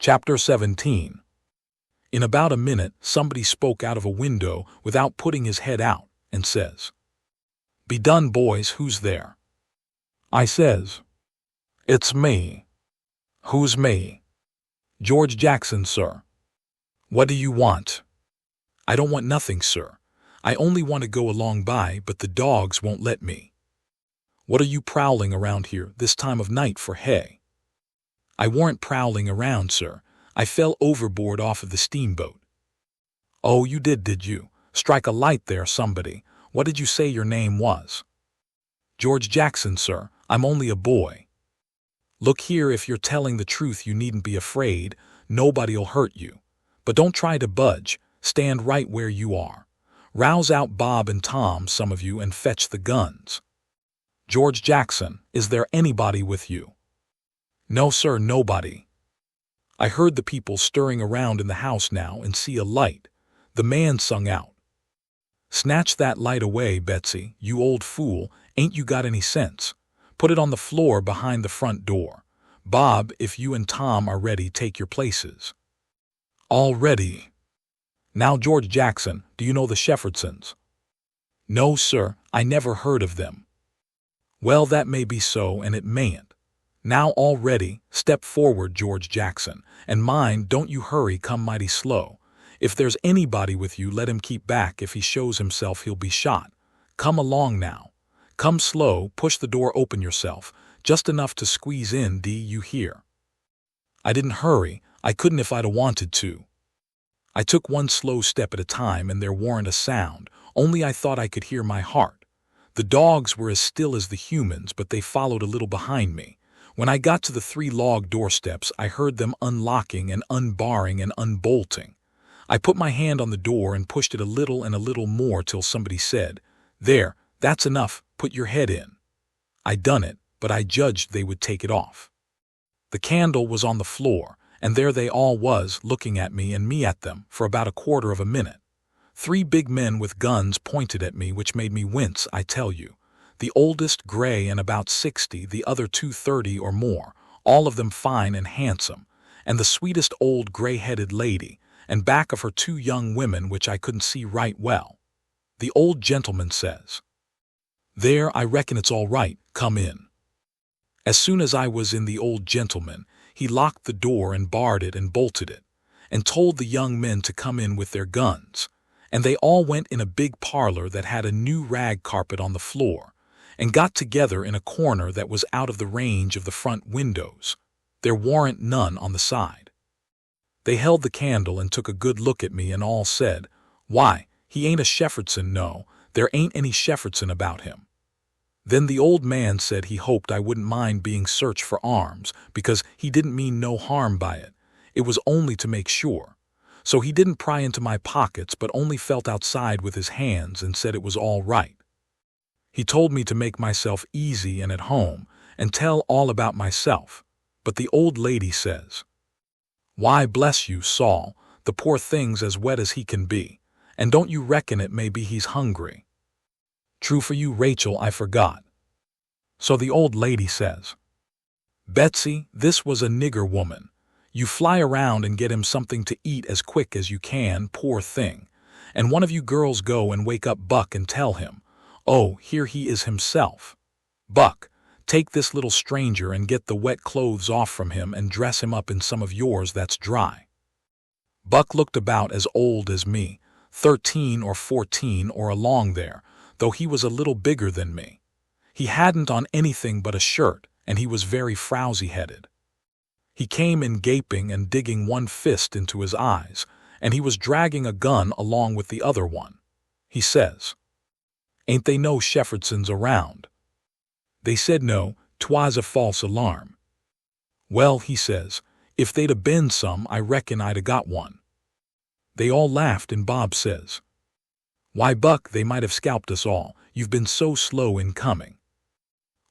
Chapter 17. In about a minute, somebody spoke out of a window without putting his head out and says, "Be done, boys, who's there?" I says, "It's me." "Who's me?" "George Jackson, sir." "What do you want?" "I don't want nothing, sir. I only want to go along by, but the dogs won't let me." "What are you prowling around here this time of night for hay?" "I warn't prowling around, sir. I fell overboard off of the steamboat." "Oh, you did you? Strike a light there, somebody. What did you say your name was?" "George Jackson, sir. I'm only a boy." "Look here, if you're telling the truth you needn't be afraid. Nobody'll hurt you. But don't try to budge. Stand right where you are. Rouse out Bob and Tom, some of you, and fetch the guns." "George Jackson, is there anybody with you?" "No, sir, nobody." I heard the people stirring around in the house now and see a light. The man sung out, "Snatch that light away, Betsy, you old fool. Ain't you got any sense? Put it on the floor behind the front door. Bob, if you and Tom are ready, take your places." "All ready." "Now, George Jackson, do you know the Shepherdsons?" "No, sir, I never heard of them." "Well, that may be so, and it mayn't. Now, all ready, step forward, George Jackson, and mind, don't you hurry, come mighty slow. If there's anybody with you, let him keep back. If he shows himself, he'll be shot. Come along now. Come slow, push the door open yourself, just enough to squeeze in, do you hear?" I didn't hurry. I couldn't if I'd a wanted to. I took one slow step at a time, and there warn't a sound, only I thought I could hear my heart. The dogs were as still as the humans, but they followed a little behind me. When I got to the 3 log doorsteps, I heard them unlocking and unbarring and unbolting. I put my hand on the door and pushed it a little and a little more till somebody said, "There, that's enough, put your head in." I done it, but I judged they would take it off. The candle was on the floor, and there they all was, looking at me and me at them, for about a quarter of a minute. 3 big men with guns pointed at me, which made me wince, I tell you. The oldest gray and about 60, the other 2 30 or more, all of them fine and handsome, and the sweetest old gray-headed lady, and back of her 2 young women which I couldn't see right well. The old gentleman says, "There, I reckon it's all right, come in." As soon as I was in the old gentleman, he locked the door and barred it and bolted it, and told the young men to come in with their guns, and they all went in a big parlor that had a new rag carpet on the floor, and got together in a corner that was out of the range of the front windows. There warn't none on the side. They held the candle and took a good look at me, and all said, "Why, he ain't a Shepherdson, no, there ain't any Shepherdson about him." Then the old man said he hoped I wouldn't mind being searched for arms, because he didn't mean no harm by it. It was only to make sure. So he didn't pry into my pockets, but only felt outside with his hands and said it was all right. He told me to make myself easy and at home, and tell all about myself. But the old lady says, "Why, bless you, Saul, the poor thing's as wet as he can be, and don't you reckon it may be he's hungry?" "True for you, Rachel, I forgot." So the old lady says, "Betsy, this was a nigger woman. You fly around and get him something to eat as quick as you can, poor thing. And one of you girls go and wake up Buck and tell him, 'Oh, here he is himself. Buck, take this little stranger and get the wet clothes off from him and dress him up in some of yours that's dry.'" Buck looked about as old as me, 13 or 14 or along there, though he was a little bigger than me. He hadn't on anything but a shirt, and he was very frowsy-headed. He came in gaping and digging one fist into his eyes, and he was dragging a gun along with the other one. He says, "Ain't they no Shepherdsons around?" They said no, 'twas a false alarm. "Well," he says, "if they'd a been some, I reckon I'd a got one." They all laughed, and Bob says, "Why, Buck, they might have scalped us all, you've been so slow in coming."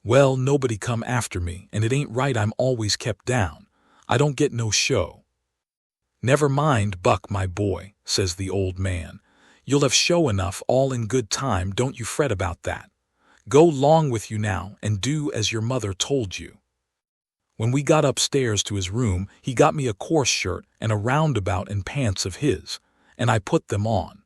"Well, nobody come after me, and it ain't right I'm always kept down. I don't get no show." "Never mind, Buck, my boy," says the old man. "You'll have show enough all in good time, don't you fret about that. Go long with you now, and do as your mother told you." When we got upstairs to his room, he got me a coarse shirt and a roundabout and pants of his, and I put them on.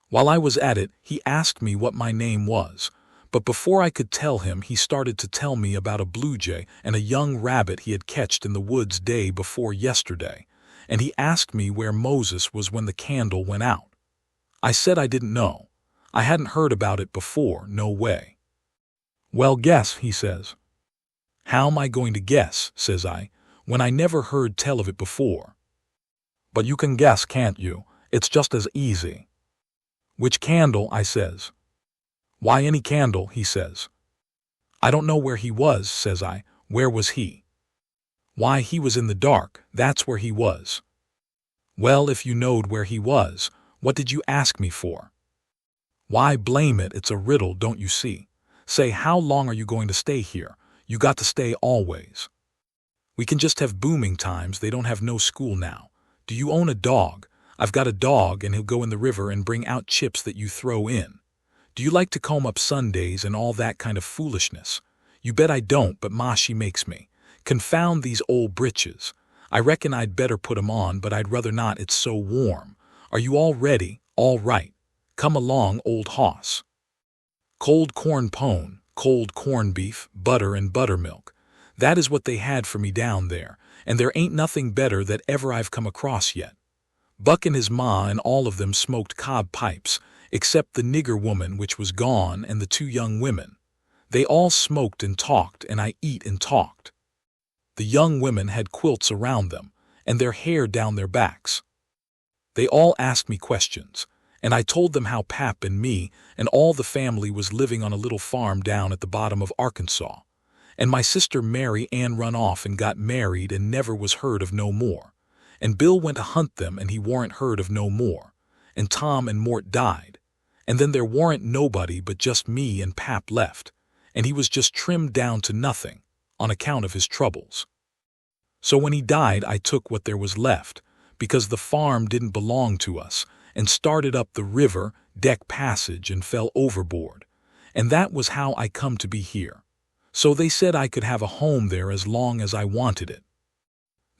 While I was at it, he asked me what my name was, but before I could tell him, he started to tell me about a blue jay and a young rabbit he had catched in the woods day before yesterday, and he asked me where Moses was when the candle went out. I said I didn't know. I hadn't heard about it before, no way. Well, guess, he says. How am I going to guess, says I, when I never heard tell of it before? But you can guess, can't you? It's just as easy. Which candle, I says. Why, any candle, he says. I don't know where he was, says I. Where was he? Why, he was in the dark, that's where he was. Well, if you knowed where he was, what did you ask me for? Why, blame it, it's a riddle, don't you see? Say, how long are you going to stay here? You got to stay always. We can just have booming times, they don't have no school now. Do you own a dog? I've got a dog, and he'll go in the river and bring out chips that you throw in. Do you like to comb up Sundays and all that kind of foolishness? You bet I don't, but ma, she makes me. Confound these old britches. I reckon I'd better put 'em on, but I'd rather not, it's so warm. Are you all ready? All right. Come along, old hoss. Cold corn pone, cold corned beef, butter and buttermilk. That is what they had for me down there, and there ain't nothing better that ever I've come across yet. Buck and his ma and all of them smoked cob pipes, except the nigger woman which was gone and the 2 young women. They all smoked and talked, and I eat and talked. The young women had quilts around them, and their hair down their backs. They all asked me questions, and I told them how Pap and me and all the family was living on a little farm down at the bottom of Arkansas, and my sister Mary Ann run off and got married and never was heard of no more, and Bill went to hunt them and he warn't heard of no more, and Tom and Mort died, and then there warn't nobody but just me and Pap left, and he was just trimmed down to nothing, on account of his troubles. So when he died, I took what there was left, because the farm didn't belong to us, and started up the river deck passage and fell overboard, and that was how I come to be here. So they said I could have a home there as long as I wanted it.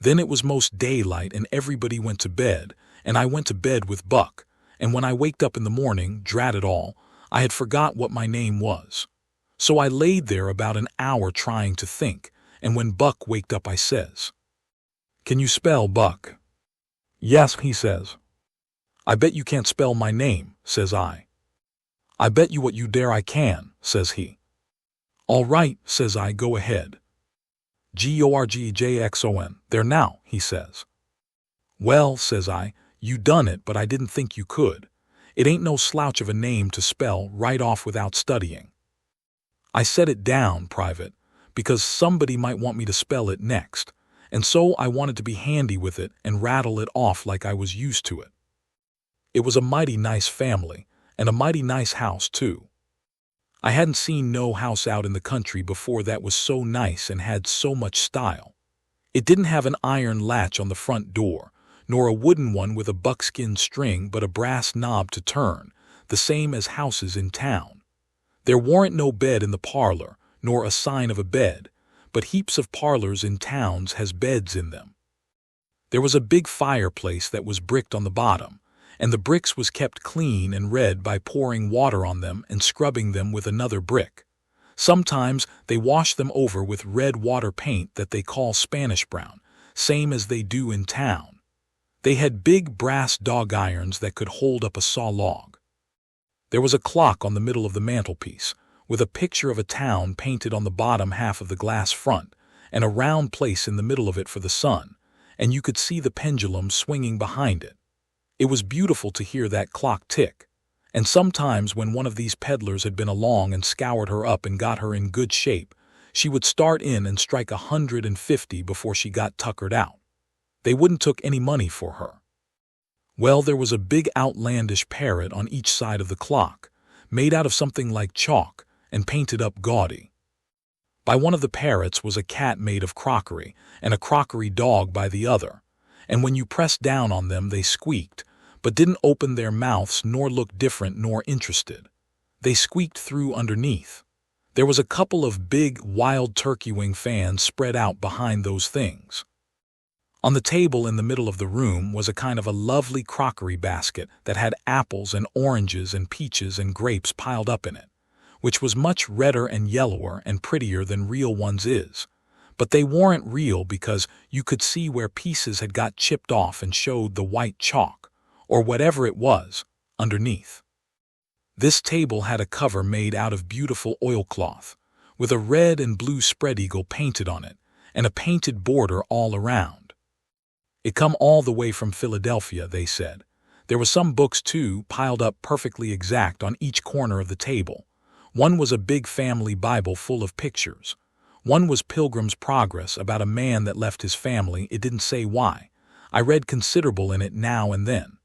Then it was most daylight and everybody went to bed, and I went to bed with Buck, and when I waked up in the morning, drat it all, I had forgot what my name was. So I laid there about an hour trying to think, and when Buck waked up I says, "Can you spell, Buck?" "Yes," he says. "I bet you can't spell my name," says I. "I bet you what you dare I can," says he. "All right," says I, "go ahead." "Gorgjackson, there now," he says. "Well," says I, "you done it, but I didn't think you could. It ain't no slouch of a name to spell right off without studying." I set it down, private, because somebody might want me to spell it next, and so I wanted to be handy with it and rattle it off like I was used to it. It was a mighty nice family, and a mighty nice house, too. I hadn't seen no house out in the country before that was so nice and had so much style. It didn't have an iron latch on the front door, nor a wooden one with a buckskin string but a brass knob to turn, the same as houses in town. There warn't no bed in the parlor, nor a sign of a bed, but heaps of parlors in towns has beds in them. There was a big fireplace that was bricked on the bottom, and the bricks was kept clean and red by pouring water on them and scrubbing them with another brick. Sometimes they wash them over with red water paint that they call Spanish brown, same as they do in town. They had big brass dog irons that could hold up a saw log. There was a clock on the middle of the mantelpiece, with a picture of a town painted on the bottom half of the glass front, and a round place in the middle of it for the sun, and you could see the pendulum swinging behind it. It was beautiful to hear that clock tick, and sometimes when one of these peddlers had been along and scoured her up and got her in good shape, she would start in and strike 150 before she got tuckered out. They wouldn't took any money for her. Well, there was a big outlandish parrot on each side of the clock, made out of something like chalk and painted up gaudy. By one of the parrots was a cat made of crockery, and a crockery dog by the other, and when you pressed down on them they squeaked, but didn't open their mouths nor look different nor interested. They squeaked through underneath. There was a couple of big, wild turkey wing fans spread out behind those things. On the table in the middle of the room was a kind of a lovely crockery basket that had apples and oranges and peaches and grapes piled up in it, which was much redder and yellower and prettier than real ones is. But they weren't real because you could see where pieces had got chipped off and showed the white chalk, or whatever it was, underneath. This table had a cover made out of beautiful oilcloth, with a red and blue spread eagle painted on it, and a painted border all around. It come all the way from Philadelphia, they said. There were some books, too, piled up perfectly exact on each corner of the table. One was a big family Bible full of pictures. One was Pilgrim's Progress about a man that left his family, it didn't say why. I read considerable in it now and then.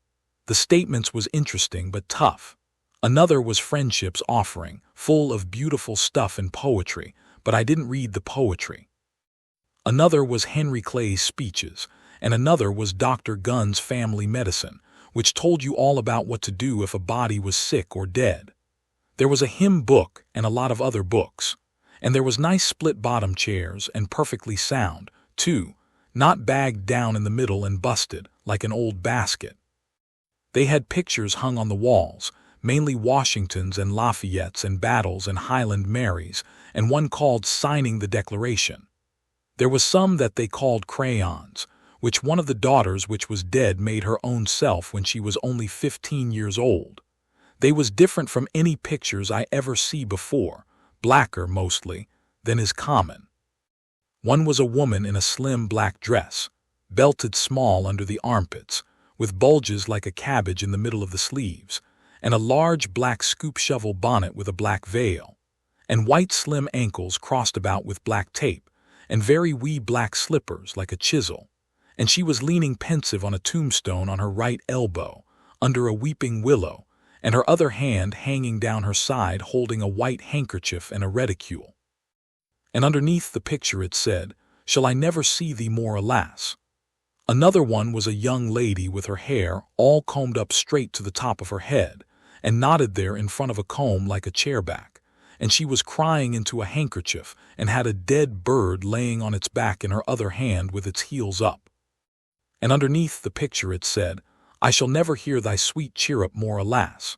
The statements was interesting but tough. Another was Friendship's Offering, full of beautiful stuff and poetry, but I didn't read the poetry. Another was Henry Clay's Speeches, and another was Dr. Gunn's Family Medicine, which told you all about what to do if a body was sick or dead. There was a hymn book and a lot of other books. And there was nice split-bottom chairs and perfectly sound, too, not bagged down in the middle and busted like an old basket. They had pictures hung on the walls, mainly Washingtons and Lafayette's and Battles and Highland Marys, and one called Signing the Declaration. There was some that they called crayons, which one of the daughters which was dead made her own self when she was only 15 years old. They was different from any pictures I ever see before, blacker mostly, than is common. One was a woman in a slim black dress, belted small under the armpits, with bulges like a cabbage in the middle of the sleeves, and a large black scoop shovel bonnet with a black veil, and white slim ankles crossed about with black tape, and very wee black slippers like a chisel, and she was leaning pensive on a tombstone on her right elbow, under a weeping willow, and her other hand hanging down her side holding a white handkerchief and a reticule. And underneath the picture it said, "Shall I never see thee more, alas?" Another one was a young lady with her hair all combed up straight to the top of her head, and knotted there in front of a comb like a chairback, and she was crying into a handkerchief and had a dead bird laying on its back in her other hand with its heels up. And underneath the picture it said, "I shall never hear thy sweet chirrup more, alas."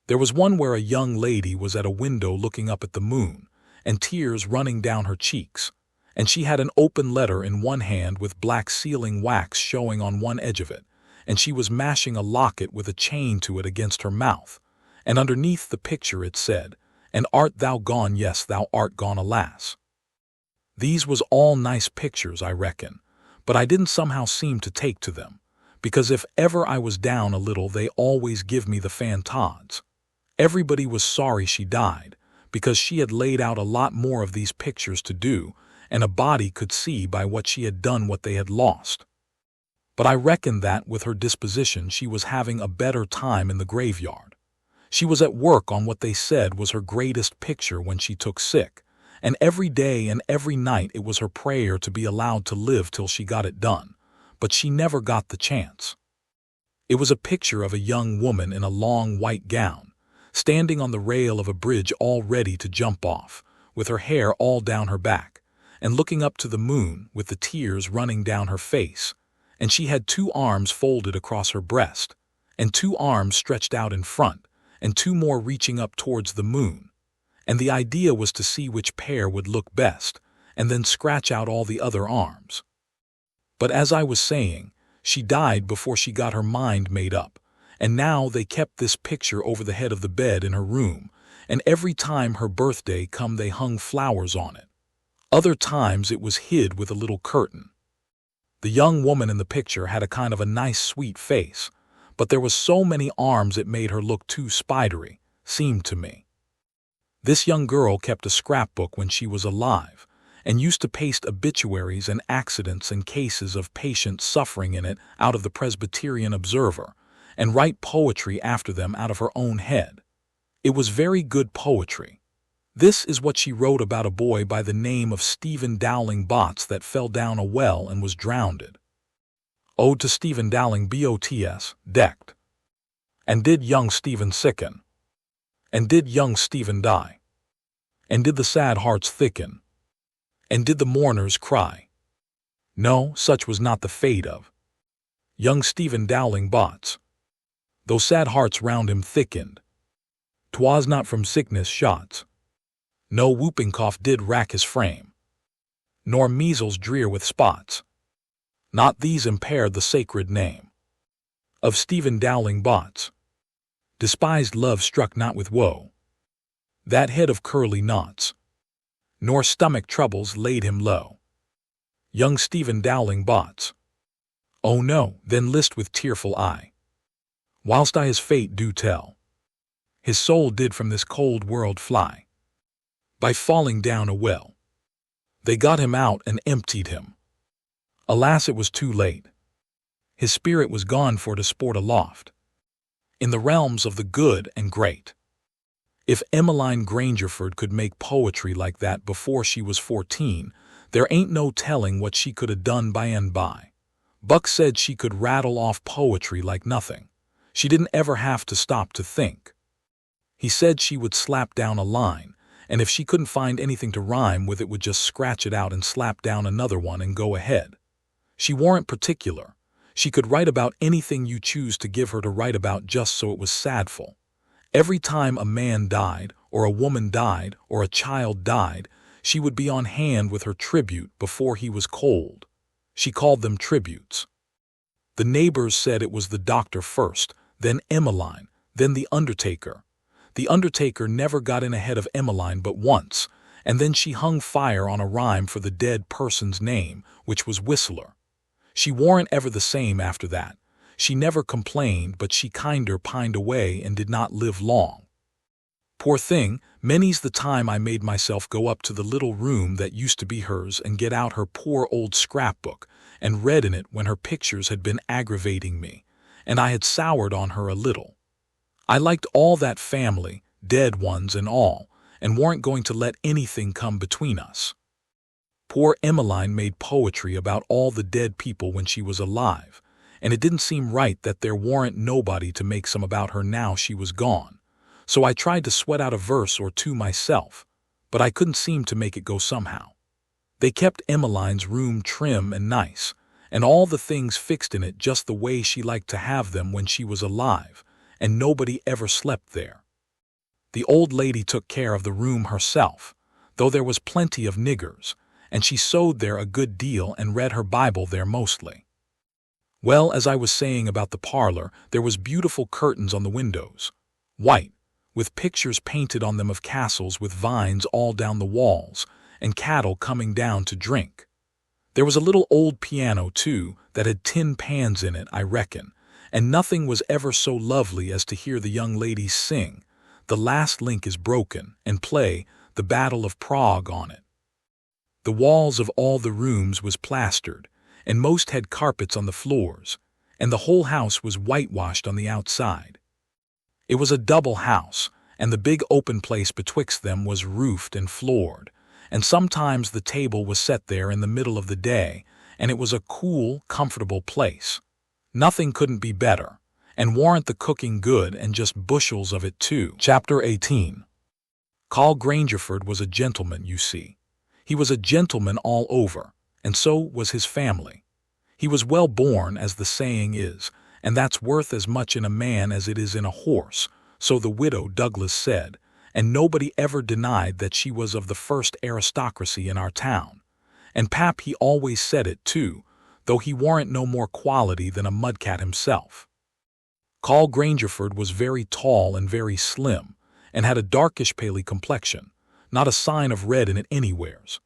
There was one where a young lady was at a window looking up at the moon, and tears running down her cheeks, and she had an open letter in one hand with black sealing wax showing on one edge of it, and she was mashing a locket with a chain to it against her mouth, and underneath the picture it said, "And art thou gone, yes, thou art gone, alas." These was all nice pictures, I reckon, but I didn't somehow seem to take to them, because if ever I was down a little they always give me the fantods. Everybody was sorry she died, because she had laid out a lot more of these pictures to do, and a body could see by what she had done what they had lost. But I reckon that with her disposition she was having a better time in the graveyard. She was at work on what they said was her greatest picture when she took sick, and every day and every night it was her prayer to be allowed to live till she got it done, but she never got the chance. It was a picture of a young woman in a long white gown, standing on the rail of a bridge all ready to jump off, with her hair all down her back, and looking up to the moon with the tears running down her face, and she had 2 arms folded across her breast, and 2 arms stretched out in front, and 2 more reaching up towards the moon, and the idea was to see which pair would look best, and then scratch out all the other arms. But as I was saying, she died before she got her mind made up, and now they kept this picture over the head of the bed in her room, and every time her birthday come they hung flowers on it. Other times it was hid with a little curtain. The young woman in the picture had a kind of a nice sweet face, but there was so many arms it made her look too spidery, seemed to me. This young girl kept a scrapbook when she was alive, and used to paste obituaries and accidents and cases of patients suffering in it out of the Presbyterian Observer, and write poetry after them out of her own head. It was very good poetry. This is what she wrote about a boy by the name of Stephen Dowling Botts that fell down a well and was drowned. Ode to Stephen Dowling Botts, decked. And did young Stephen sicken? And did young Stephen die? And did the sad hearts thicken? And did the mourners cry? No, such was not the fate of young Stephen Dowling Bots. Though sad hearts round him thickened, 'twas not from sickness shots. No whooping cough did rack his frame, nor measles drear with spots. Not these impaired the sacred name of Stephen Dowling Bots. Despised love struck not with woe that head of curly knots, nor stomach troubles laid him low. Young Stephen Dowling Bots. Oh no, then list with tearful eye, whilst I his fate do tell. His soul did from this cold world fly, by falling down a well. They got him out and emptied him. Alas, it was too late. His spirit was gone for to sport aloft in the realms of the good and great. If Emmeline Grangerford could make poetry like that before she was 14, there ain't no telling what she could have done by and by. Buck said she could rattle off poetry like nothing. She didn't ever have to stop to think. He said she would slap down a line, and if she couldn't find anything to rhyme with, it would just scratch it out and slap down another one and go ahead. She warn't particular. She could write about anything you choose to give her to write about, just so it was sadful. Every time a man died, or a woman died, or a child died, she would be on hand with her tribute before he was cold. She called them tributes. The neighbors said it was the doctor first, then Emmeline, then the undertaker. The undertaker never got in ahead of Emmeline but once, and then she hung fire on a rhyme for the dead person's name, which was Whistler. She warn't ever the same after that. She never complained, but she kinder pined away and did not live long. Poor thing, many's the time I made myself go up to the little room that used to be hers and get out her poor old scrapbook and read in it when her pictures had been aggravating me, and I had soured on her a little. I liked all that family, dead ones and all, and weren't going to let anything come between us. Poor Emmeline made poetry about all the dead people when she was alive, and it didn't seem right that there warn't nobody to make some about her now she was gone. So I tried to sweat out a verse or two myself, but I couldn't seem to make it go somehow. They kept Emmeline's room trim and nice, and all the things fixed in it just the way she liked to have them when she was alive, and nobody ever slept there. The old lady took care of the room herself, though there was plenty of niggers, and she sewed there a good deal and read her Bible there mostly. Well, as I was saying about the parlor, there was beautiful curtains on the windows, white, with pictures painted on them of castles with vines all down the walls, and cattle coming down to drink. There was a little old piano, too, that had tin pans in it, I reckon, and nothing was ever so lovely as to hear the young ladies sing, "The Last Link is Broken," and play "The Battle of Prague" on it. The walls of all the rooms was plastered, and most had carpets on the floors, and the whole house was whitewashed on the outside. It was a double house, and the big open place betwixt them was roofed and floored, and sometimes the table was set there in the middle of the day, and it was a cool, comfortable place. Nothing couldn't be better, and warn't the cooking good, and just bushels of it too. Chapter 18. Carl Grangerford was a gentleman, you see. He was a gentleman all over, and so was his family. He was well born, as the saying is, and that's worth as much in a man as it is in a horse, so the widow Douglas said, and nobody ever denied that she was of the first aristocracy in our town. And Pap he always said it too, though he warn't no more quality than a mudcat himself. Carl Grangerford was very tall and very slim, and had a darkish paly complexion, not a sign of red in it anywheres.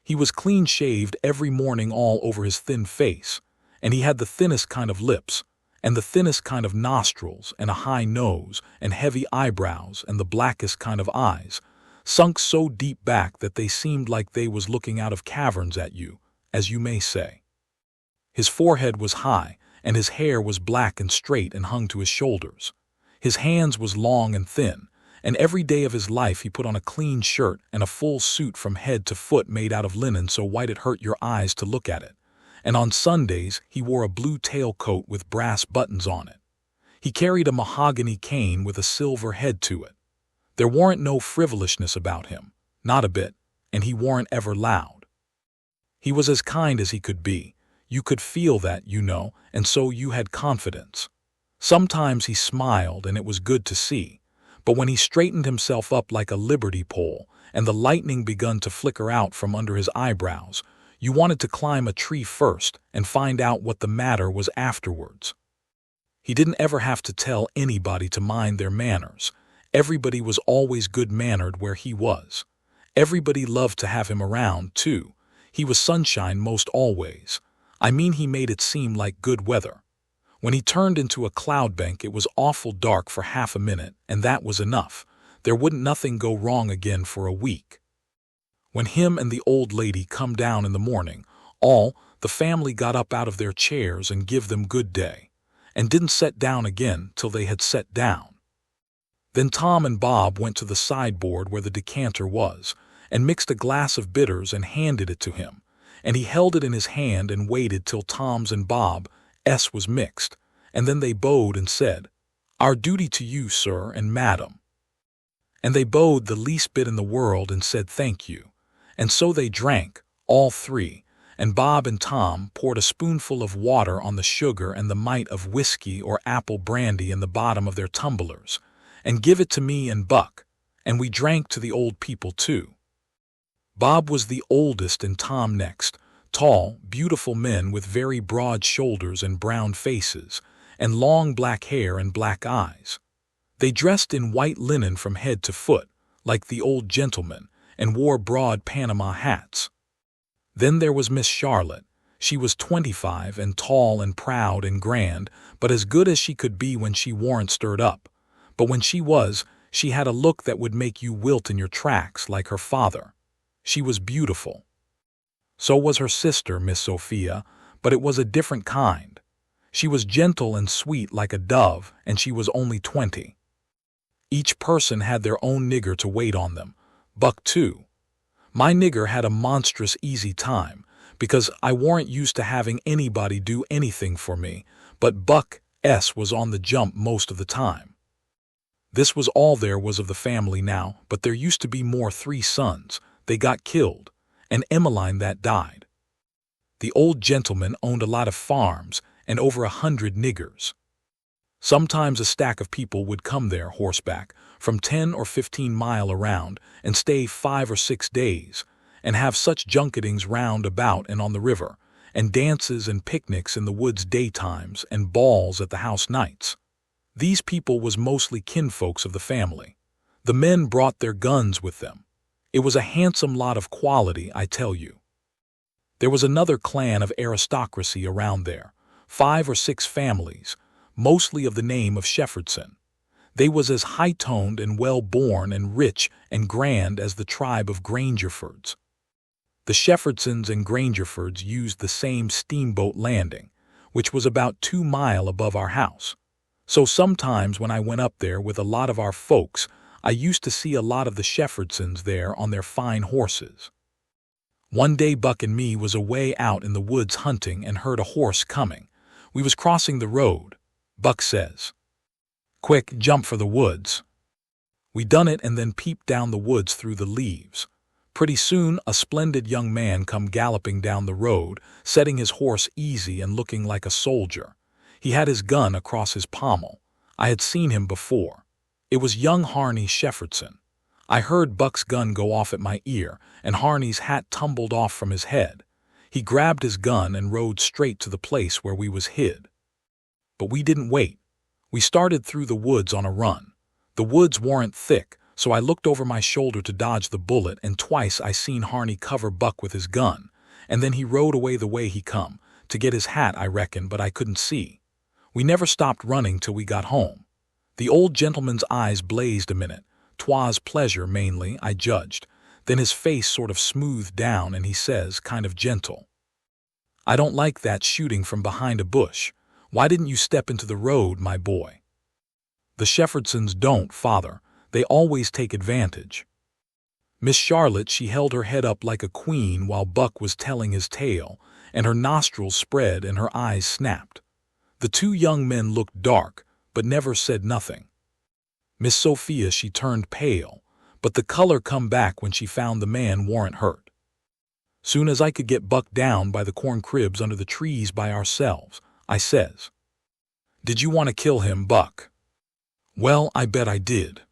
He was clean-shaved every morning all over his thin face, and he had the thinnest kind of lips, and the thinnest kind of nostrils, and a high nose, and heavy eyebrows, and the blackest kind of eyes, sunk so deep back that they seemed like they was looking out of caverns at you, as you may say. His forehead was high, and his hair was black and straight and hung to his shoulders. His hands was long and thin, and every day of his life he put on a clean shirt and a full suit from head to foot made out of linen so white it hurt your eyes to look at it, and on Sundays he wore a blue tailcoat with brass buttons on it. He carried a mahogany cane with a silver head to it. There warn't no frivolousness about him, Not a bit, and he weren't ever loud. He was as kind as he could be. You could feel that, and so you had confidence. Sometimes he smiled, and it was good to see. But when he straightened himself up like a liberty pole, and the lightning begun to flicker out from under his eyebrows, you wanted to climb a tree first and find out what the matter was afterwards. He didn't ever have to tell anybody to mind their manners. Everybody was always good-mannered where he was. Everybody loved to have him around, too. He was sunshine most always. I mean, he made it seem like good weather. When he turned into a cloud bank, it was awful dark for half a minute, and that was enough. There wouldn't nothing go wrong again for a week. When him and the old lady come down in the morning, all the family got up out of their chairs and give them good day, and didn't set down again till they had set down. Then Tom and Bob went to the sideboard where the decanter was, and mixed a glass of bitters and handed it to him, and he held it in his hand and waited till Tom's and Bob's was mixed, and then they bowed and said, "Our duty to you, sir and madam." And they bowed the least bit in the world and said thank you. And so they drank, all three, and Bob and Tom poured a spoonful of water on the sugar and the mite of whiskey or apple brandy in the bottom of their tumblers, and give it to me and Buck, and we drank to the old people too. Bob was the oldest and Tom next, tall, beautiful men with very broad shoulders and brown faces, and long black hair and black eyes. They dressed in white linen from head to foot, like the old gentlemen, and wore broad Panama hats. Then there was Miss Charlotte. She was 25 and tall and proud and grand, but as good as she could be when she warn't stirred up. But when she was, she had a look that would make you wilt in your tracks like her father. She was beautiful. So was her sister, Miss Sophia, but it was a different kind. She was gentle and sweet like a dove, and she was only 20. Each person had their own nigger to wait on them, Buck too. My nigger had a monstrous easy time, because I warn't used to having anybody do anything for me, but Buck was on the jump most of the time. This was all there was of the family now, but there used to be more 3 sons. They got killed, and Emmeline that died. The old gentleman owned a lot of farms and over 100 niggers. Sometimes a stack of people would come there horseback from 10 or 15 mile around and stay 5 or 6 days, and have such junketings round about and on the river, and dances and picnics in the woods daytimes and balls at the house nights. These people was mostly kinfolks of the family. The men brought their guns with them. It was a handsome lot of quality, I tell you. There was another clan of aristocracy around there, 5 or 6 families, mostly of the name of Shepherdson. They was as high-toned and well-born and rich and grand as the tribe of Grangerfords. The Shepherdsons and Grangerfords used the same steamboat landing, which was about 2 mile above our house. So sometimes when I went up there with a lot of our folks, I used to see a lot of the Shepherdsons there on their fine horses. One day Buck and me was away out in the woods hunting and heard a horse coming. We was crossing the road. Buck says, "Quick, jump for the woods." We done it and then peeped down the woods through the leaves. Pretty soon a splendid young man come galloping down the road, setting his horse easy and looking like a soldier. He had his gun across his pommel. I had seen him before. It was young Harney Shepherdson. I heard Buck's gun go off at my ear, and Harney's hat tumbled off from his head. He grabbed his gun and rode straight to the place where we was hid. But we didn't wait. We started through the woods on a run. The woods weren't thick, so I looked over my shoulder to dodge the bullet, and twice I seen Harney cover Buck with his gun, and then he rode away the way he come, to get his hat, I reckon, but I couldn't see. We never stopped running till we got home. The old gentleman's eyes blazed a minute. 'Twas pleasure, mainly, I judged. Then his face sort of smoothed down, and he says, kind of gentle, "I don't like that shooting from behind a bush. Why didn't you step into the road, my boy?" "The Shepherdsons don't, father. They always take advantage." Miss Charlotte, she held her head up like a queen while Buck was telling his tale, and her nostrils spread and her eyes snapped. The 2 young men looked dark, but never said nothing. Miss Sophia, she turned pale, but the color come back when she found the man warn't hurt. Soon as I could get Buck down by the corn cribs under the trees by ourselves, I says, "Did you want to kill him, Buck?" "Well, I bet I did."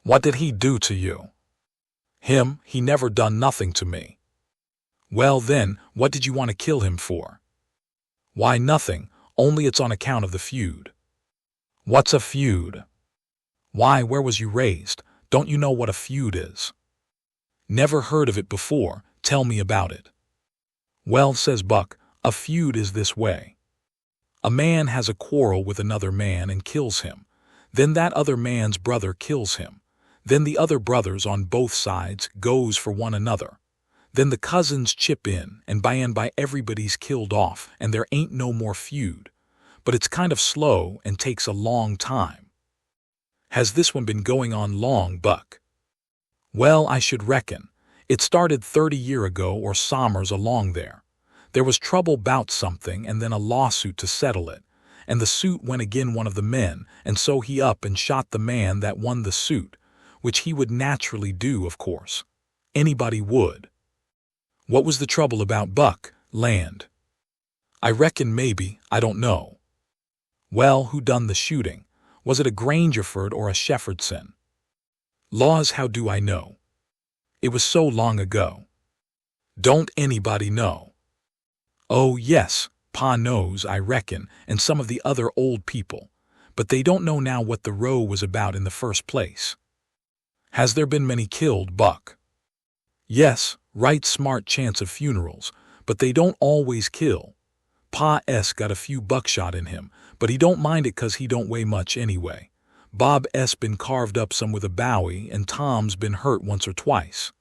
"What did he do to you?" "Him, he never done nothing to me." "Well then, what did you want to kill him for?" "Why, nothing, only it's on account of the feud." "What's a feud?" "Why, where was you raised? Don't you know what a feud is?" "Never heard of it before, tell me about it." "Well," says Buck, "a feud is this way. A man has a quarrel with another man and kills him. Then that other man's brother kills him. Then the other brothers on both sides goes for one another. Then the cousins chip in, and by everybody's killed off, and there ain't no more feud. But it's kind of slow and takes a long time." "Has this one been going on long, Buck?" "Well, I should reckon. It started 30 year ago or sommers along there. There was trouble 'bout something and then a lawsuit to settle it, and the suit went agin one of the men, and so he up and shot the man that won the suit, which he would naturally do, of course. Anybody would." "What was the trouble about, Buck? Land?" "I reckon maybe, I don't know." "Well, who done the shooting? Was it a Grangerford or a Shepherdson?" "Laws, how do I know? It was so long ago." "Don't anybody know?" "Oh, yes, Pa knows, I reckon, and some of the other old people, but they don't know now what the row was about in the first place." "Has there been many killed, Buck?" "Yes, right smart chance of funerals, but they don't always kill. Pa got a few buckshot in him, but he don't mind it 'cause he don't weigh much anyway. Bob been carved up some with a bowie, and Tom's been hurt once or twice."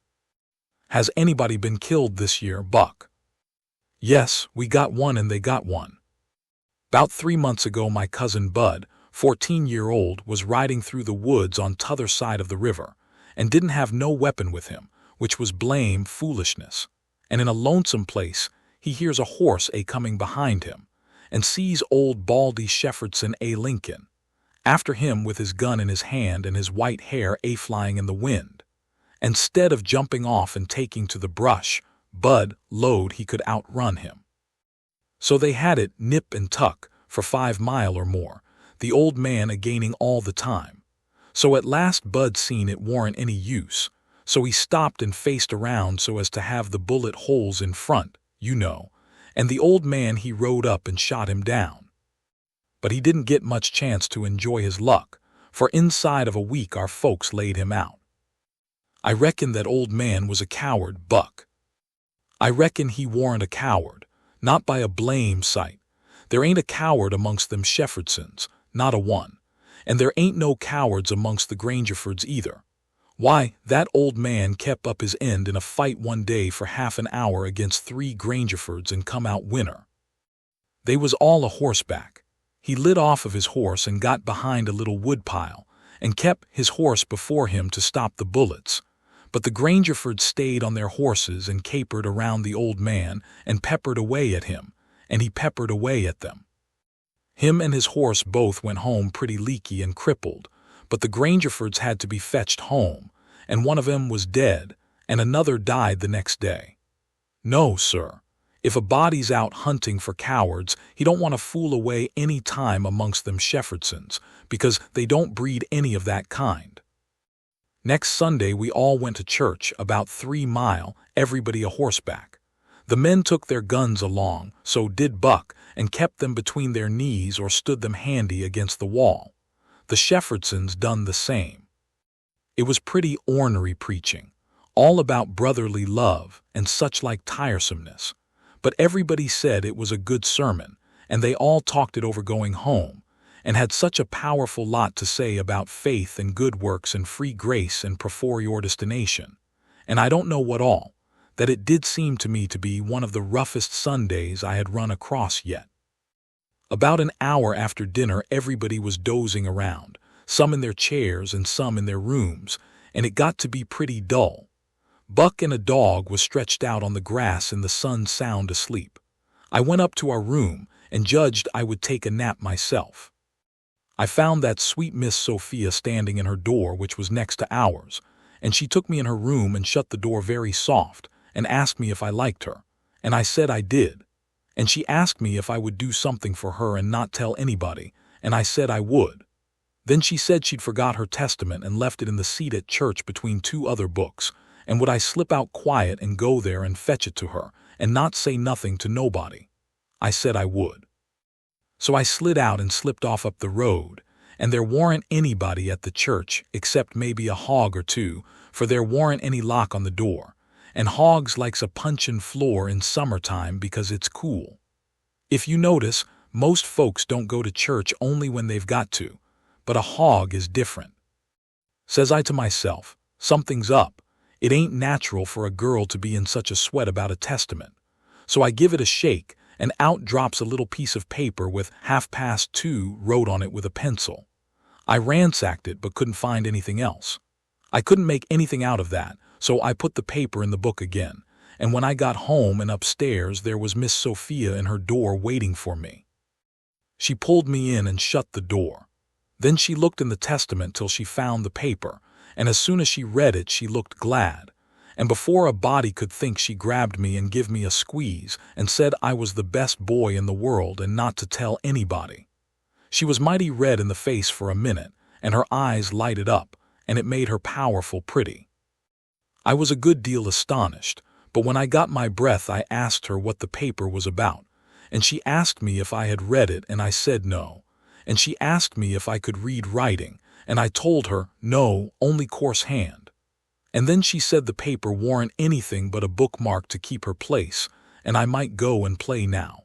"Has anybody been killed this year, Buck?" "Yes, we got one and they got one. 'Bout 3 months ago my cousin Bud, 14-year-old, was riding through the woods on t'other side of the river, and didn't have no weapon with him, which was blame foolishness, and in a lonesome place he hears a horse coming behind him, and sees old Baldy Shepherdson Lincoln after him with his gun in his hand and his white hair flying in the wind. Instead of jumping off and taking to the brush, Bud lowed he could outrun him. So they had it nip and tuck for 5 mile or more, the old man gaining all the time. So at last Bud seen it warn't any use, so he stopped and faced around so as to have the bullet holes in front, you know, and the old man he rode up and shot him down. But he didn't get much chance to enjoy his luck, for inside of a week our folks laid him out. I reckon that old man was a coward, Buck." "I reckon he warn't a coward, not by a blame sight. There ain't a coward amongst them Shepherdsons, not a one, and there ain't no cowards amongst the Grangerfords either. Why, that old man kept up his end in a fight one day for half an hour against 3 Grangerfords and come out winner. They was all a horseback. He lit off of his horse and got behind a little woodpile, and kept his horse before him to stop the bullets. But the Grangerfords stayed on their horses and capered around the old man and peppered away at him, and he peppered away at them. Him and his horse both went home pretty leaky and crippled, but the Grangerfords had to be fetched home, and one of 'em was dead, and another died the next day. No, sir. If a body's out hunting for cowards, he don't want to fool away any time amongst them Shepherdsons, because they don't breed any of that kind." Next Sunday we all went to church, about 3 mile, everybody a horseback. The men took their guns along, so did Buck, and kept them between their knees or stood them handy against the wall. The Shepherdsons done the same. It was pretty ornery preaching, all about brotherly love and such like tiresomeness. But everybody said it was a good sermon, and they all talked it over going home, and had such a powerful lot to say about faith and good works and free grace and predestination, and I don't know what all, that it did seem to me to be one of the roughest Sundays I had run across yet. About an hour after dinner everybody was dozing around, some in their chairs and some in their rooms, and it got to be pretty dull. Buck and a dog was stretched out on the grass in the sun sound asleep. I went up to our room and judged I would take a nap myself. I found that sweet Miss Sophia standing in her door, which was next to ours, and she took me in her room and shut the door very soft, and asked me if I liked her, and I said I did. And she asked me if I would do something for her and not tell anybody, and I said I would. Then she said she'd forgot her testament and left it in the seat at church between two other books, and would I slip out quiet and go there and fetch it to her, and not say nothing to nobody. I said I would. So I slid out and slipped off up the road, and there warn't anybody at the church except maybe a hog or two, for there warn't any lock on the door, and hogs likes a punchin' floor in summertime because it's cool. If you notice, most folks don't go to church only when they've got to, but a hog is different. Says I to myself, something's up. It ain't natural for a girl to be in such a sweat about a testament. So I give it a shake, and out drops a little piece of paper with 2:30 wrote on it with a pencil. I ransacked it but couldn't find anything else. I couldn't make anything out of that, so I put the paper in the book again, and when I got home and upstairs there was Miss Sophia in her door waiting for me. She pulled me in and shut the door. Then she looked in the testament till she found the paper, and as soon as she read it she looked glad, and before a body could think she grabbed me and give me a squeeze and said I was the best boy in the world and not to tell anybody. She was mighty red in the face for a minute, and her eyes lighted up, and it made her powerful pretty. I was a good deal astonished, but when I got my breath I asked her what the paper was about, and she asked me if I had read it, and I said no, and she asked me if I could read writing, and I told her, no, only coarse hand. And then she said the paper warn't anything but a bookmark to keep her place, and I might go and play now.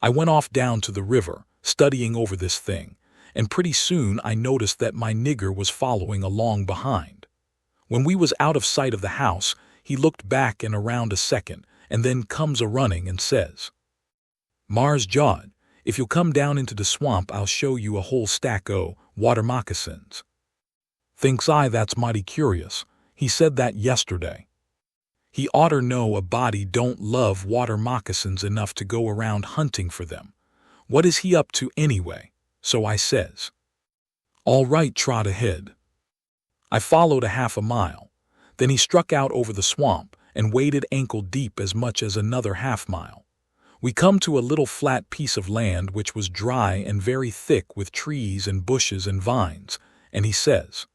I went off down to the river, studying over this thing, and pretty soon I noticed that my nigger was following along behind. When we was out of sight of the house, he looked back and around a second, and then comes a-running and says, "Mars Jod, if you'll come down into the swamp I'll show you a whole stack o' water moccasins." Thinks I that's mighty curious. He said that yesterday. He oughter know a body don't love water moccasins enough to go around hunting for them. What is he up to anyway? So I says, "All right, trot ahead." I followed a half a mile. Then he struck out over the swamp and waded ankle deep as much as another half-mile. We come to a little flat piece of land which was dry and very thick with trees and bushes and vines, and he says,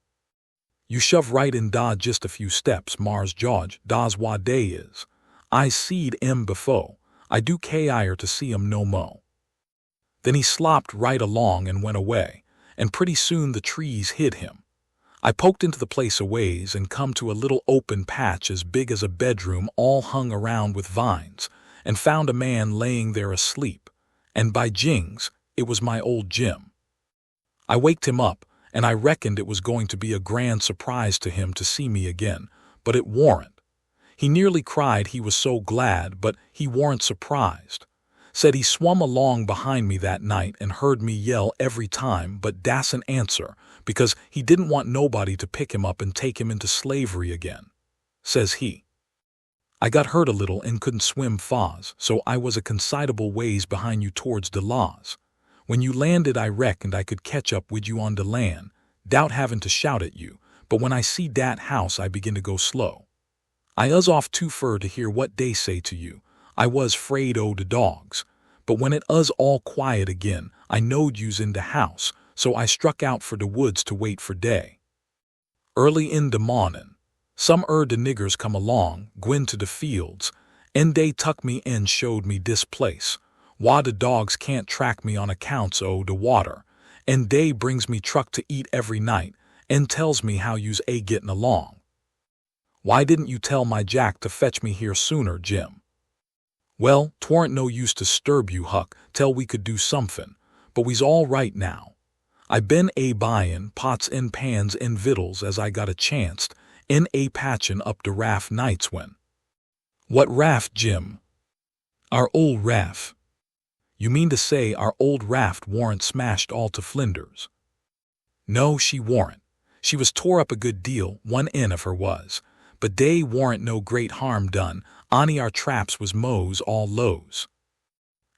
"You shove right in da just a few steps, Mars George, da's wha dey is. I seed 'em befo'. I do care to see 'em no mo'." Then he slopped right along and went away, and pretty soon the trees hid him. I poked into the place a ways and come to a little open patch as big as a bedroom all hung around with vines, and found a man laying there asleep, and by jings, it was my old Jim. I waked him up, and I reckoned it was going to be a grand surprise to him to see me again, but it warn't. He nearly cried he was so glad, but he warn't surprised. Said he swum along behind me that night and heard me yell every time but dasn't answer because he didn't want nobody to pick him up and take him into slavery again. Says he, "I got hurt a little and couldn't swim fas, so I was a considerable ways behind you towards de laws. When you landed I reckoned I could catch up wid you on de land, doubt having to shout at you, but when I see dat house I begin to go slow. I us off too fur to hear what dey say to you. I was 'fraid o' de dogs, but when it us all quiet again, I knowed you's in de house, so I struck out for de woods to wait for day. Early in de mornin', some de niggers come along, gwine to de fields, and dey tuck me and showed me dis place, why de dogs can't track me on accounts o' de water, and dey brings me truck to eat every night, and tells me how you's gettin' along. Why didn't you tell my Jack to fetch me here sooner, Jim? Well, 'twarn't no use to sturb you, Huck, tell we could do somethin', but we's all right now. I been buyin' pots and pans and vittles as I got a chancet, and patchin' up de raft nights when." "What raft, Jim?" "Our old raft." "You mean to say our old raft warn't smashed all to flinders?" "No, she warn't. She was tore up a good deal, one end of her was, but dey warn't no great harm done, onny our traps was mows all lows.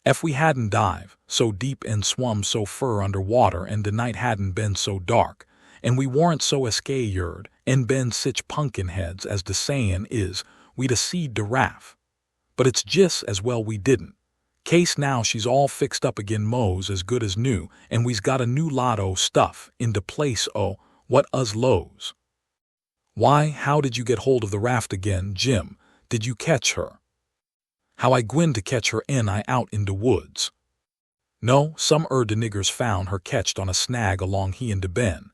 Ef we hadn't dive so deep and swum so fur under water and de night hadn't been so dark, and we warn't so scared and been sich pumpkin heads as de sayin' is we'd a seed de raft. But it's jis as well we didn't. Case now she's all fixed up again mo's as good as new, and we's got a new lot o' stuff in de place o' what us lows. Why, how did you get hold of the raft again, Jim? Did you catch her? How I gwine to catch her I out in de woods. No, some de niggers found her catched on a snag along he and de ben,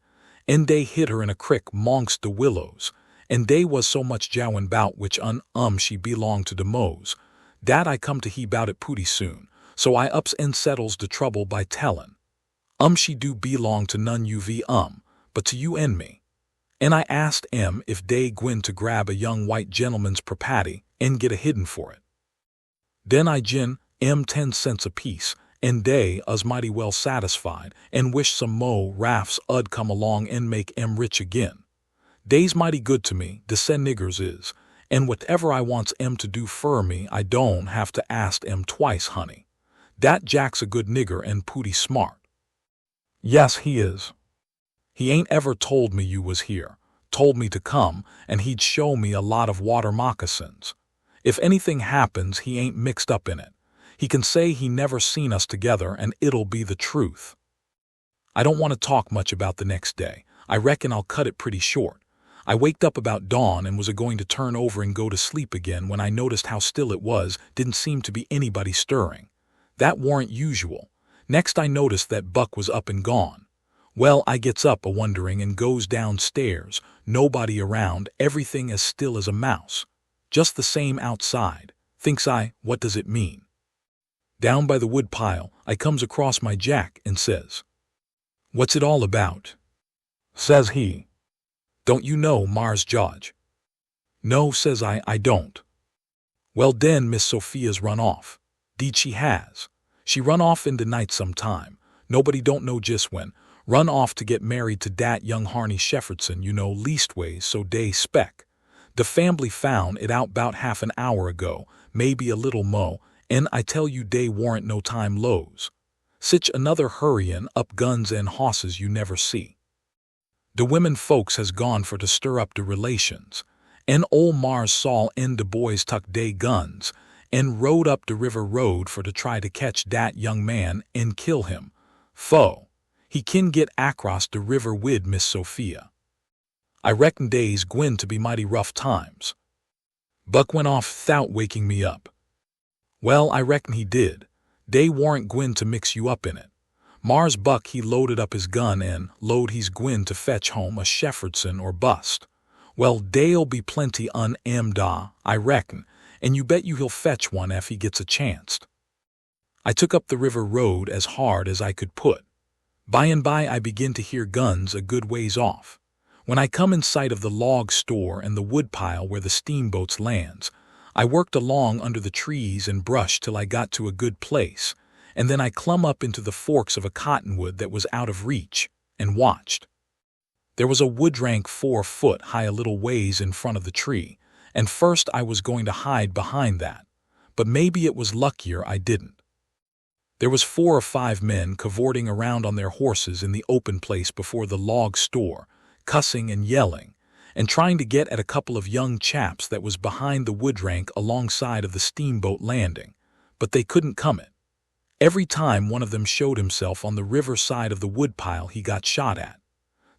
and dey hid her in a crick mongst de willows, and dey was so much jowin' bout which she belonged to de mo's, dat I come to he bout it pooty soon, so I ups and settles de trouble by tellin'. She do belong to none uv but to you and me. And I asked if dey gwine to grab a young white gentleman's property and get a hidden for it. Den I gin 10 cents apiece, and dey us mighty well satisfied, and wish some mo rafts ud come along and make rich again. Dey's mighty good to me, de sen niggers is, and whatever I wants to do fur me I don't have to ask twice, honey. Dat Jack's a good nigger and pooty smart. Yes, he is. He ain't ever told me you was here, told me to come, and he'd show me a lot of water moccasins. If anything happens, he ain't mixed up in it. He can say he never seen us together, and it'll be the truth. I don't want to talk much about the next day. I reckon I'll cut it pretty short. I waked up about dawn and was a-going to turn over and go to sleep again when I noticed how still it was, didn't seem to be anybody stirring. That warn't usual. Next I noticed that Buck was up and gone. Well, I gets up a-wondering and goes downstairs, nobody around, everything as still as a mouse. Just the same outside. Thinks I, what does it mean? Down by the wood pile, I comes across my Jack and says, "What's it all about?" Says he, "Don't you know Mars George?" "No," says I don't. "Well den, Miss Sophia's run off. 'Deed she has. She run off in de night sometime. Nobody don't know just when. Run off to get married to dat young Harney Shefferson, you know, leastways, so dey spec. De fambly found it out 'bout half an hour ago, maybe a little mo, and I tell you dey warn't no time lows. Sich another hurryin' up guns and hosses you never see. De women folks has gone for to stir up de relations, and ol' Mars Saul and de boys tuck dey guns, and rode up de river road for to try to catch dat young man and kill him. Fo, he kin get across de river wid Miss Sophia. I reckon dey's gwine to be mighty rough times." Buck went off 'thout waking me up. Well, I reckon he did. Dey warn't gwine to mix you up in it. Mars Buck he loaded up his gun and load he's gwine to fetch home a Shefferson or bust. Well, dey'll be plenty I reckon, and you bet you he'll fetch one if he gets a chancet. I took up the river road as hard as I could put. By and by I begin to hear guns a good ways off. When I come in sight of the log store and the woodpile where the steamboats lands, I worked along under the trees and brush till I got to a good place, and then I clumb up into the forks of a cottonwood that was out of reach, and watched. There was a woodrank 4 foot high a little ways in front of the tree, and first I was going to hide behind that, but maybe it was luckier I didn't. There was 4 or 5 men cavorting around on their horses in the open place before the log store, cussing and yelling, and trying to get at a couple of young chaps that was behind the woodrank alongside of the steamboat landing, but they couldn't come it. Every time one of them showed himself on the river side of the woodpile he got shot at.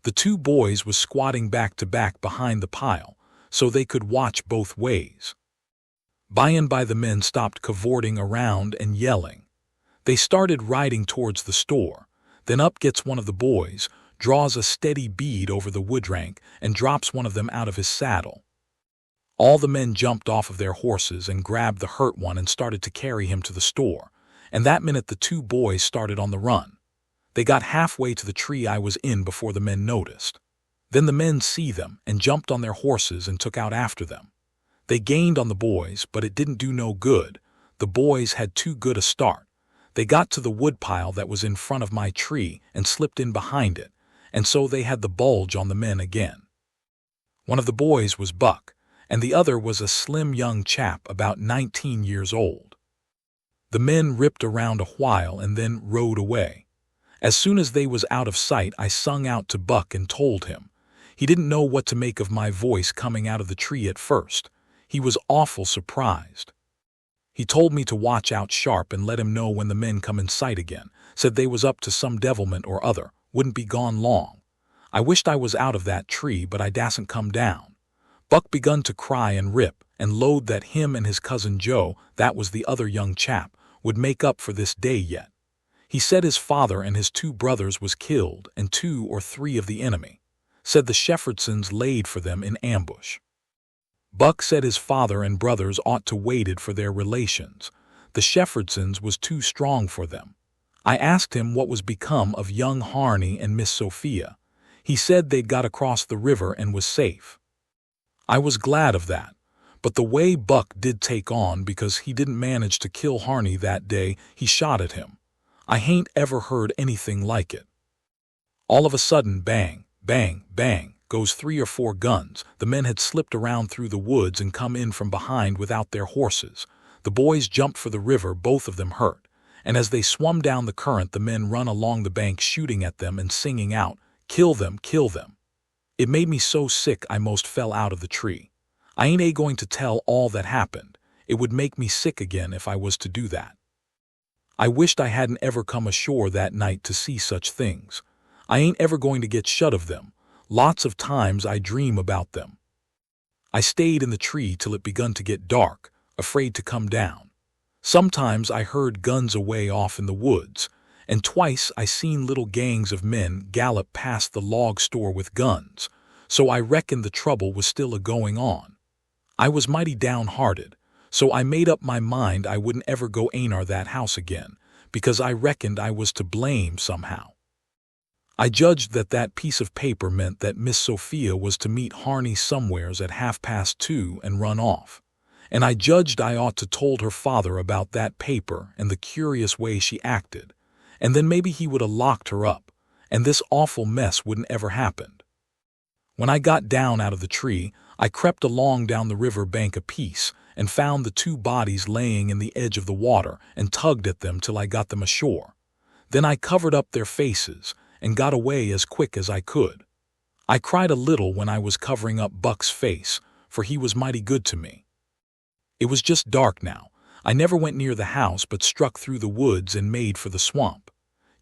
The 2 boys was squatting back to back behind the pile, so they could watch both ways. By and by the men stopped cavorting around and yelling. They started riding towards the store. Then up gets one of the boys, draws a steady bead over the woodrank, and drops one of them out of his saddle. All the men jumped off of their horses and grabbed the hurt one and started to carry him to the store, and that minute the 2 boys started on the run. They got halfway to the tree I was in before the men noticed. Then the men see them and jumped on their horses and took out after them. They gained on the boys, but it didn't do no good. The boys had too good a start. They got to the woodpile that was in front of my tree and slipped in behind it, and so they had the bulge on the men again. One of the boys was Buck, and the other was a slim young chap about 19 years old. The men ripped around a while and then rode away. As soon as they was out of sight, I sung out to Buck and told him. He didn't know what to make of my voice coming out of the tree at first. He was awful surprised. He told me to watch out sharp and let him know when the men come in sight again, said they was up to some devilment or other, wouldn't be gone long. I wished I was out of that tree, but I dasn't come down. Buck begun to cry and rip, and lowed that him and his cousin Joe, that was the other young chap, would make up for this day yet. He said his father and his 2 brothers was killed and 2 or 3 of the enemy. Said the Shepherdsons laid for them in ambush. Buck said his father and brothers ought to waited for their relations. The Shepherdsons was too strong for them. I asked him what was become of young Harney and Miss Sophia. He said they'd got across the river and was safe. I was glad of that, but the way Buck did take on because he didn't manage to kill Harney that day, he shot at him. I hain't ever heard anything like it. All of a sudden, bang, bang, bang, goes 3 or 4 guns. The men had slipped around through the woods and come in from behind without their horses. The boys jumped for the river, both of them hurt. And as they swum down the current, the men run along the bank shooting at them and singing out, "Kill them, kill them." It made me so sick I most fell out of the tree. I ain't going to tell all that happened. It would make me sick again if I was to do that. I wished I hadn't ever come ashore that night to see such things. I ain't ever going to get shut of them. Lots of times I dream about them. I stayed in the tree till it begun to get dark, afraid to come down. Sometimes I heard guns away off in the woods, and twice I seen little gangs of men gallop past the log store with guns, so I reckoned the trouble was still a-going on. I was mighty downhearted, so I made up my mind I wouldn't ever go anar that house again, because I reckoned I was to blame somehow. I judged that that piece of paper meant that Miss Sophia was to meet Harney somewheres at 2:30 and run off. And I judged I ought to told her father about that paper and the curious way she acted, and then maybe he would 'a' locked her up, and this awful mess wouldn't ever happened. When I got down out of the tree, I crept along down the river bank a piece and found the 2 bodies laying in the edge of the water and tugged at them till I got them ashore. Then I covered up their faces and got away as quick as I could. I cried a little when I was covering up Buck's face, for he was mighty good to me. It was just dark now. I never went near the house but struck through the woods and made for the swamp.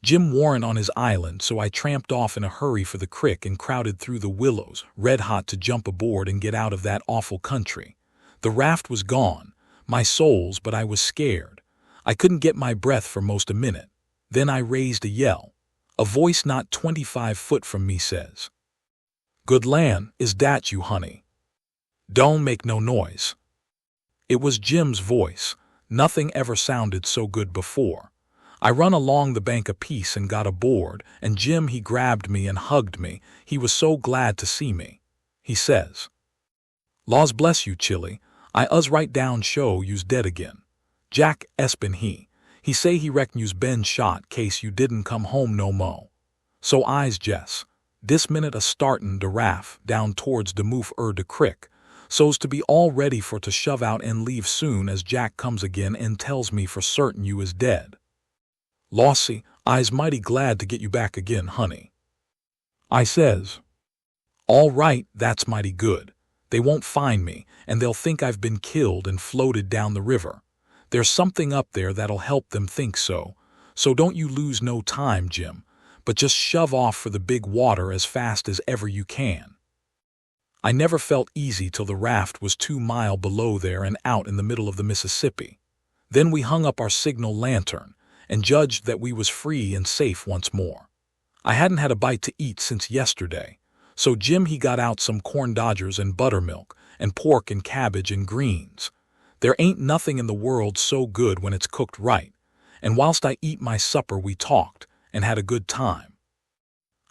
Jim warn't on his island, so I tramped off in a hurry for the crick and crowded through the willows, red-hot to jump aboard and get out of that awful country. The raft was gone, my souls, but I was scared. I couldn't get my breath for most a minute. Then I raised a yell. A voice not 25 foot from me says, "Good land, is dat you, honey? Don't make no noise." It was Jim's voice. Nothing ever sounded so good before. I run along the bank a piece and got aboard, and Jim he grabbed me and hugged me. He was so glad to see me. He says, "Laws bless you, Chilly. I us right down show you's dead again. Jack Espin he say he reckon you's been shot case you didn't come home no mo. So I's Jess, this minute a-startin' de raft down towards de moof de crick, so's to be all ready for to shove out and leave soon as Jack comes again and tells me for certain you is dead. Lossie, I's mighty glad to get you back again, honey." I says, "All right, that's mighty good. They won't find me, and they'll think I've been killed and floated down the river. There's something up there that'll help them think so don't you lose no time, Jim, but just shove off for the big water as fast as ever you can." I never felt easy till the raft was 2 miles below there and out in the middle of the Mississippi. Then we hung up our signal lantern and judged that we was free and safe once more. I hadn't had a bite to eat since yesterday, so Jim he got out some corn dodgers and buttermilk and pork and cabbage and greens. There ain't nothing in the world so good when it's cooked right, and whilst I eat my supper we talked and had a good time.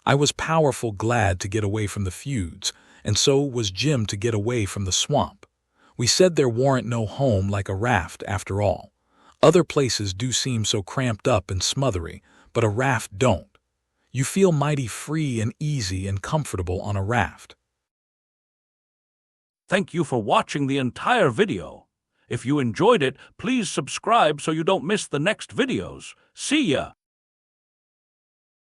I was powerful glad to get away from the feuds, and so was Jim to get away from the swamp. We said there warn't no home like a raft after all. Other places do seem so cramped up and smothery, but a raft don't. You feel mighty free and easy and comfortable on a raft. Thank you for watching the entire video. If you enjoyed it, please subscribe so you don't miss the next videos. See ya!